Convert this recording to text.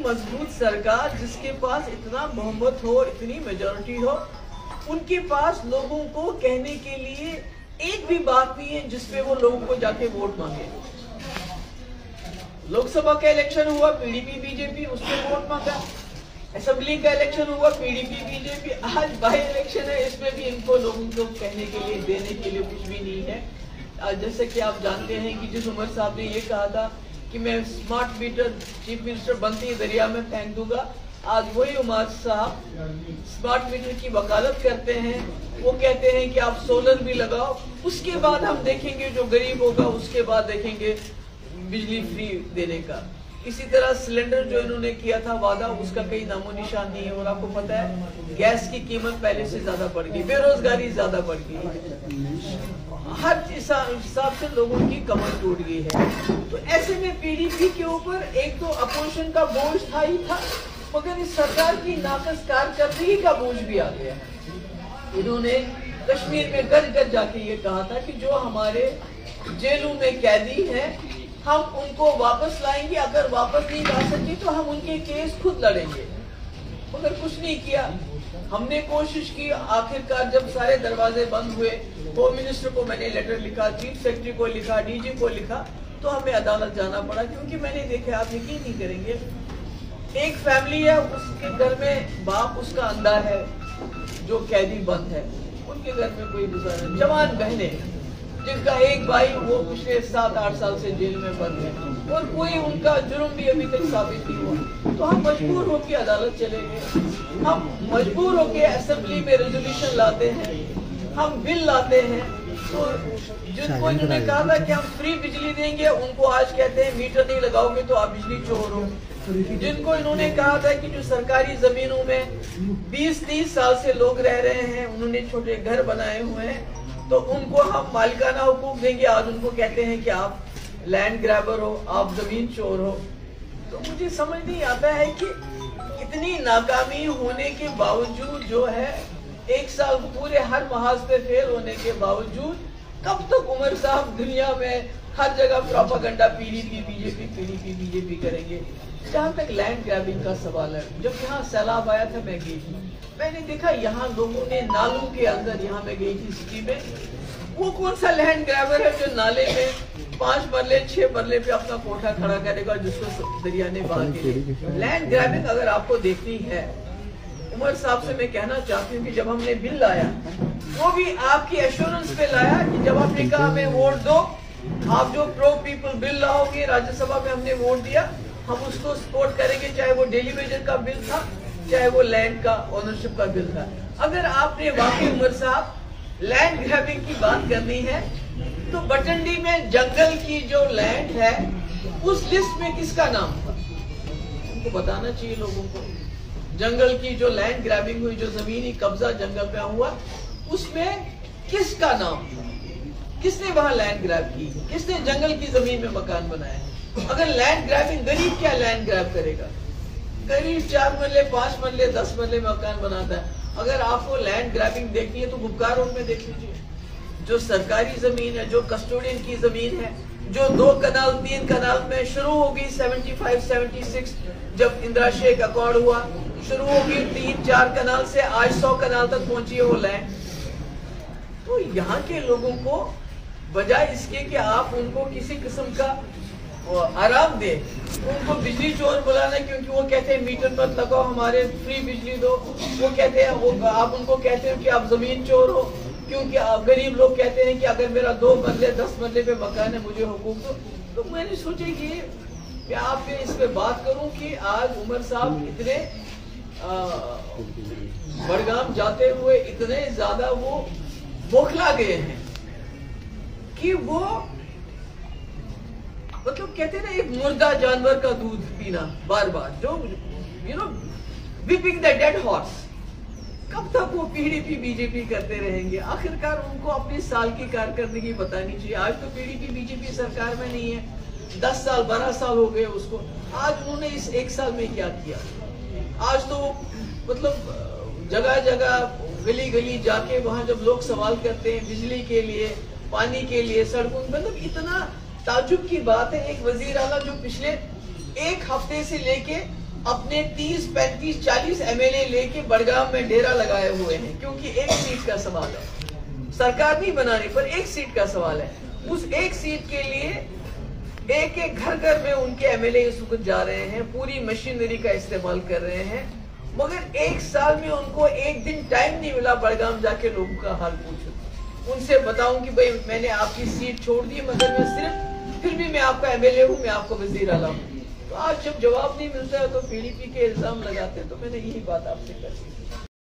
मजबूत सरकार जिसके पास इतना बहुमत हो, इतनी मेजॉरिटी हो, उनके पास लोगों को कहने के लिए एक भी बात नहीं है जिसपे वो लोगों को जाके वोट मांगे। लोकसभा का इलेक्शन हुआ, पीडीपी बीजेपी, उसमें वोट मांगा। असेंबली का इलेक्शन हुआ, पीडीपी बीजेपी। आज बाई इलेक्शन है, इसमें भी इनको लोगों को कहने के लिए, देने के लिए कुछ भी नहीं है। जैसे कि आप जानते हैं कि जिस उमर साहब ने ये कहा था कि मैं स्मार्ट मीटर चीफ मिनिस्टर बनते ही दरिया में फेंक दूंगा, आज वही उमर साहब स्मार्ट मीटर की वकालत करते हैं। वो कहते हैं कि आप सोलर भी लगाओ, उसके बाद हम देखेंगे जो गरीब होगा, उसके बाद देखेंगे बिजली फ्री देने का। इसी तरह सिलेंडर जो इन्होंने किया था वादा, उसका कहीं नामो निशान नहीं है। और आपको पता है गैस की कीमत पहले से ज्यादा बढ़ गई, बेरोजगारी ज्यादा बढ़ गई, हर हिसाब से लोगों की कमर टूट गई है। तो ऐसे में पीडीपी के ऊपर एक तो अपोजिशन का बोझ था ही था, मगर इस सरकार की नाकस कारकर्दगी का बोझ भी आ गया है। इन्होंने कश्मीर में गज गज जाके ये कहा था कि जो हमारे जेलों में कैदी हैं हम उनको वापस लाएंगे, अगर वापस नहीं ला सके तो हम उनके केस खुद लड़ेंगे। मगर कुछ नहीं किया। हमने कोशिश की, आखिरकार जब सारे दरवाजे बंद हुए, होम मिनिस्टर को मैंने लेटर लिखा, चीफ सेक्रेटरी को लिखा, डीजी को लिखा, तो हमें अदालत जाना पड़ा। क्योंकि मैंने देखा, आप यकीन नहीं करेंगे, एक फैमिली है, उसके घर में बाप उसका अंधा है जो कैदी बंद है, उनके घर में कोई गुजारा, जवान बहने जिनका एक भाई वो पिछले 7-8 साल से जेल में बंद है और कोई उनका जुर्म भी अभी तक साबित नहीं हुआ। तो हम मजबूर होकर अदालत चले गए, हम मजबूर होकर असेंबली में रेजोल्यूशन लाते हैं, हम बिल लाते हैं। तो जिनको इन्होंने कहा था कि हम फ्री बिजली देंगे, उनको आज कहते हैं मीटर नहीं लगाओगे तो आप बिजली चोर हो। जिनको इन्होंने कहा था कि जो सरकारी जमीनों में 20-30 साल से लोग रह रहे हैं, उन्होंने छोटे घर बनाए हुए हैं, तो उनको हम मालिकाना हुकूक देंगे, आज उनको कहते हैं कि आप लैंड ग्रैबर हो, आप जमीन चोर हो। तो मुझे समझ नहीं आता है कि इतनी नाकामी होने के बावजूद जो है, एक साल पूरे हर महाज पे फेल होने के बावजूद, कब तक उमर साहब दुनिया में हर जगह प्रोपेगेंडा पीडीपी बीजेपी करेंगे। जहाँ तक लैंड ग्रैबिंग का सवाल है, जब यहाँ सैलाब आया था मैं गई थी, मैंने देखा यहाँ लोगों ने नालों के अंदर, यहाँ मैं गई थी सिटी में, वो कौन सा लैंड ग्रैबर है जो नाले में 5 मरले 6 मरले पे अपना कोठा खड़ा करेगा जिसको दरिया ने बहा के। लैंड ग्रैबिंग अगर आपको देखनी है, उमर साहब से मैं कहना चाहती हूँ कि जब हमने बिल लाया, वो भी आपकी एश्योरेंस पे लाया कि जब आपने कहा हमें वोट दो, आप जो प्रो पीपल बिल लाओगे, राज्यसभा में हमने वोट दिया, हम उसको सपोर्ट करेंगे, चाहे वो डेली वेजर का बिल था, चाहे वो लैंड का ओनरशिप का बिल था। अगर आपने वाकई उमर साहब लैंड ग्रैबिंग की बात करनी है, तो बटंडी में जंगल की जो लैंड है, उस लिस्ट में किसका नाम था? उनको बताना चाहिए लोगों को। जंगल की जो लैंड ग्रैबिंग हुई, जो जमीनी कब्जा जंगल पे हुआ, उसमें किसका नाम था? किसने वहां लैंड ग्रैब की? किसने जंगल की जमीन में मकान बनाया? अगर लैंड ग्रैबिंग, गरीब क्या लैंड ग्रैब करेगा? गरीब 4 मरले 5 मरले 10 मरले मकान बनाता है। अगर आपको लैंड ग्रैबिंग देखनी है तो गुपकार रोड में देख लीजिए, जो सरकारी जमीन है, जो कस्टोडियन की जमीन है, जो 2 कनाल 3 कनाल में शुरू होगी 75-76, जब इंदिरा शेख अकॉर्ड हुआ, शुरू होगी 3-4 कनाल से आज 100 कनाल तक पहुंची है वो लैंड। तो यहाँ के लोगों को बजाय इसके कि आप उनको किसी किस्म का आराम दे, उनको बिजली चोर बुलाना, क्योंकि वो कहते हैं मीटर मत लगाओ, हमारे फ्री बिजली दो। वो कहते हैं, वो आप उनको कहते हो कि आप जमीन चोर हो, क्योंकि गरीब लोग कहते हैं कि अगर मेरा 2 मरले 10 मरले पे मकान है, मुझे हुकूक दो। तो मैंने सोचा कि आप इस पे बात करूं कि आज उमर साहब इतने बड़गाम जाते हुए इतने ज्यादा वो बौखला गए हैं कि वो मतलब कहते हैं ना, एक मुर्दा जानवर का दूध पीना बार बार, जो whipping the dead horse। कब तक वो पीडीपी बीजेपी करते रहेंगे? आखिरकार उनको अपनी साल की कारकर्दगी बतानी चाहिए। आज तो पीडीपी बीजेपी सरकार में नहीं है, 10 साल 12 साल हो गए उसको। आज उन्होंने इस 1 साल में क्या किया? आज तो मतलब जगह जगह गली गली जाके वहां जब लोग सवाल करते हैं बिजली के लिए, पानी के लिए, सड़कों, मतलब इतना ताजुब की बात है। एक वजीर आला जो पिछले एक हफ्ते से लेके अपने 30, 35, 40 एमएलए लेके बड़गाम में डेरा लगाए हुए हैं, क्योंकि एक सीट का सवाल है, सरकार नहीं बनाने पर एक सीट का सवाल है। उस एक सीट के लिए एक एक घर घर में उनके एमएलए इस वक्त जा रहे हैं, पूरी मशीनरी का इस्तेमाल कर रहे हैं, मगर एक साल में उनको एक दिन टाइम नहीं मिला बड़गाम जाके लोगों का हाल पूछो, उनसे बताऊं कि भाई मैंने आपकी सीट छोड़ दी, मगर मैं सिर्फ फिर भी मैं आपका एमएलए हूं, मैं आपको वजीर आला हूं। तो आज जब जवाब नहीं मिलता है तो पीडीपी के इल्जाम लगाते हैं, तो मैंने यही बात आपसे कर दी।